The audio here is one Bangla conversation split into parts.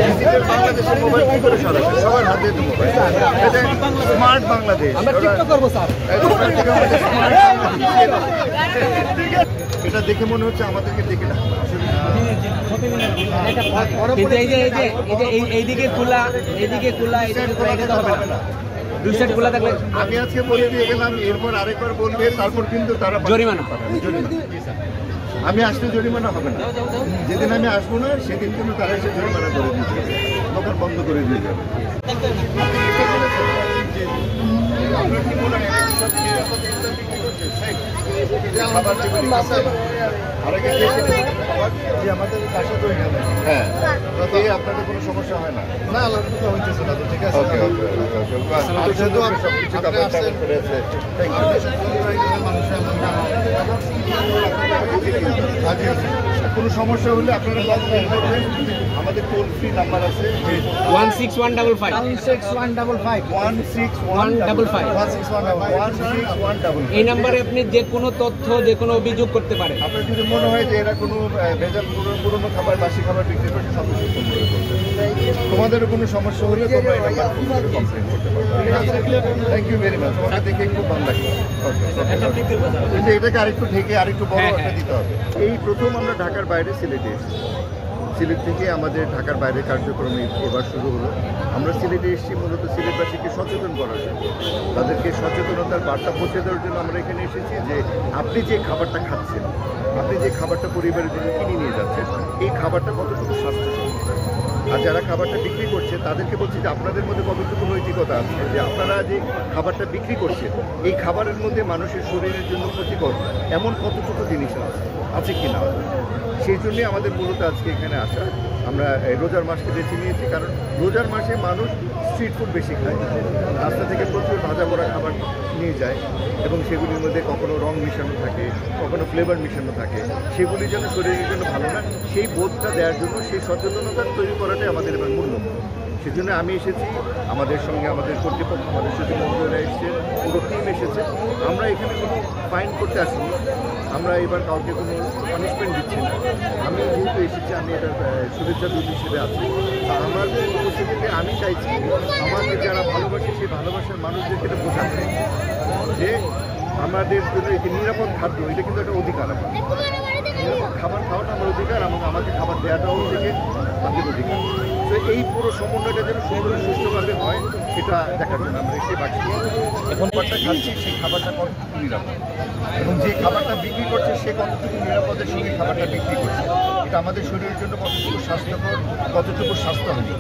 ডিজিটাল বাংলাদেশের মোবাইল কি করে সরাসরি সবার হাতে মোবাইল, এটা স্মার্ট বাংলাদেশ। এটা দেখে মনে হচ্ছে আমাদেরকে দেখে না, এইদিকে খোলা হবে না। আমি আজকে বলে দিয়ে গেলাম, এরপর আরেকবার বলবে, তারপর কিন্তু তারা জরিমানা আমি আসলে জরিমানা হবে না। যেদিন আমি আসবো না সেদিন কিন্তু তারা এসে জরিমানা করে দিয়ে যাবে, দোকান বন্ধ করে দিয়ে যাবে। আপনার কি মনে হয় আমাদের বাসা তো হ্যাঁ, আপনাদের কোনো সমস্যা হয় না? না, হইতেছে না তো, ঠিক আছে। কোনো সমস্যা হলে আপনারা আমাদের টোল ফ্রি নাম্বার আছে 16155 এই নাম্বারে আপনি যে কোনো তথ্য, যে কোনো অভিযোগ করতে পারেন। আপনার যদি মনে হয় যে এরা কোনো ভেজাল পুরনো খাবার, বাসি খাবার বিক্রি করছে, সবকিছু ফোন করে বলছে। তোমাদেরও কোনো সমস্যা হলে তোমরা এই নাম্বার ফোন করে কমপ্লেন করতে পারো। Thank you very much. তোমাকে দেখে খুব ভালো লাগলো। কিন্তু এটাকে আরেকটু ঢেকে আরেকটু বড় একটা দিতে হবে। এই প্রথম আমরা ঢাকার বাইরে সিলেটে এসেছি। সিলেট থেকে আমাদের ঢাকার বাইরে কার্যক্রম এবার শুরু হলো। আমরা সিলেটে এসেছি মূলত সিলেটবাসীকে সচেতন করার জন্য, তাদেরকে সচেতনতার বার্তা পৌঁছে দেওয়ার জন্য আমরা এখানে এসেছি যে আপনি যে খাবারটা খাচ্ছেন, আপনি যে খাবারটা পরিবারের জন্য কিনে নিয়ে যাচ্ছেন, এই খাবারটা কতটুকু স্বাস্থ্যসম্মত। আর যারা খাবারটা বিক্রি করছে তাদেরকে বলছি যে আপনাদের মধ্যে কতটুকু নৈতিকতা আছে যে আপনারা যে খাবারটা বিক্রি করছেন, এই খাবারের মধ্যে মানুষের শরীরের জন্য ক্ষতিকর এমন কতটুকু জিনিস আছে কি না। সেই জন্যই আমাদের মূলত আজকে এখানে আসা। আমরা রোজার মাসকে বেছে নিয়েছি, কারণ রোজার মাসে মানুষ স্ট্রিট ফুড বেশি খায়, রাস্তা থেকে প্রচুর ভাজা পোড়া খাবার নিয়ে যায় এবং সেগুলির মধ্যে কখনো রং মিশানো থাকে, কখনো ফ্লেভার মিশানো থাকে, সেগুলি যেন শরীরের জন্য ভালো না, সেই বোধটা দেওয়ার জন্য, সেই সচেতনতা তৈরি করাটাই আমাদের এবার মূল লক্ষ্য। সেজন্য আমি এসেছি, আমাদের সঙ্গে আমাদের কর্তৃপক্ষ, আমাদের সচিব মহোদয়রা এসেছেন, পুরো টিম এসেছে। আমরা এখানে কোনো ফাইন করতে আসিনি, আমরা এবার কাউকে কোনো পানিশমেন্ট দিচ্ছি না। আমি যেহেতু এসেছি, আমি এটার শুভেচ্ছা দূত হিসেবে আছি। আমার উপস্থিতিতে আমি চাইছি আমাকে যারা ভালোবাসে সেই ভালোবাসার মানুষদেরকে এটা বোঝাতে যে আমাদের জন্য এই যে নিরাপদ খাদ্য, এটা কিন্তু একটা অধিকার। আমার নিরাপদ খাবার খাওয়াটা আমার অধিকার এবং আমাকে খাবার দেওয়াটাও থেকে তাদের অধিকার। তো এই পুরো সমন্বয়টা যেন সুন্দর সুষ্ঠুভাবে হয় সেটা দেখার জন্য আমরা এসে বাকি এখন খাবারটা খাচ্ছি, সেই খাবারটা কতটুকু নিরাপদ এবং যে খাবারটা বিক্রি করছে সে কতটুকু নিরাপদের সঙ্গে খাবারটা বিক্রি করছে, এটা আমাদের শরীরের জন্য কতটুকু স্বাস্থ্যকর, কতটুকু স্বাস্থ্যহানী।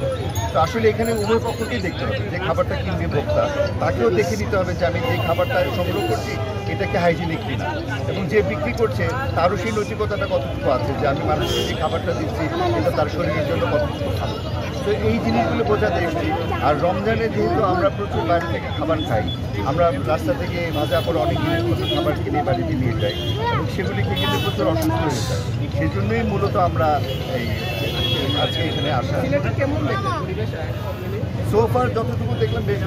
তো আসলে এখানে উভয় পক্ষকেই দেখতে হবে, যে খাবারটা কিনবে ভোক্তা তাকেও দেখে নিতে হবে যে আমি যে খাবারটা সংগ্রহ করছি এটাকে হাইজিনিক কিনা, এবং যে বিক্রি করছে তারও সেই নৈতিকতাটা কতটুকু আছে যে আমি মানুষকে যে খাবারটা দিচ্ছি এটা তার শরীরের জন্য কতটুকু ভালো। তো এই জিনিসগুলো বোঝাতে এসেছি। আর রমজানে যেহেতু আমরা প্রচুর বাইরে থেকে খাবার খাই, আমরা রাস্তা থেকে ভাজা করে অনেক জিনিসপত্র খাবার কিনে বাড়িতে নিয়ে যাই এবং সেগুলিকে কিন্তু প্রচুর অসুস্থ হয়ে যায়। সেই জন্যই মূলত আমরা এই আজকে এখানে আসা। কেমন দেখলেন পরিবেশ? সোফার যতটুকু দেখলাম বেশ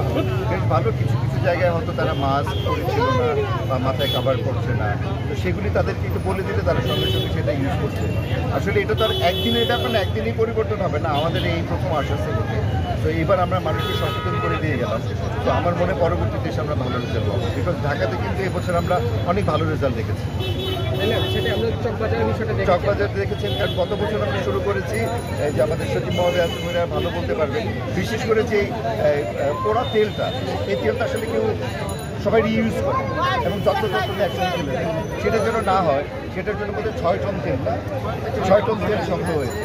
ভালো। কিছু কিছু জায়গায় হয়তো তারা মাস্ক পরেছিল না বা মাথায় কাভার করছে না, তো সেগুলি তাদেরকে একটু বলে দিলে তারা সঙ্গে সঙ্গে সেটা ইউজ করছে। আসলে এটা তো আর একদিনের ব্যাপার না, একদিনেই পরিবর্তন হবে না। আমাদের এই প্রথম আসা থেকে, তো এবার আমরা মানুষকে সচেতন করে দিয়ে গেলাম। তো আমার মনে পরবর্তী দেশে আমরা ভালো রেজাল্ট পাবো, বিকজ ঢাকাতে কিন্তু এবছর আমরা অনেক ভালো রেজাল্ট দেখেছি। চকবাজার দেখেছেন, কারণ গত বছর আমরা শুরু করেছি, যে আমাদের সচিব মহোদয় আছেন, ভালো বলতে পারবেন, বিশেষ করে যে পোড়া তেলটা, এই তেলটা আসলে কেউ সবাই রিইউজ করে এবং যত্ন একসঙ্গে তুলে দেয়, সেটা যেন না হয় সেটার জন্য বোধহয় 6 টন তেল সংগ্রহ হয়েছে।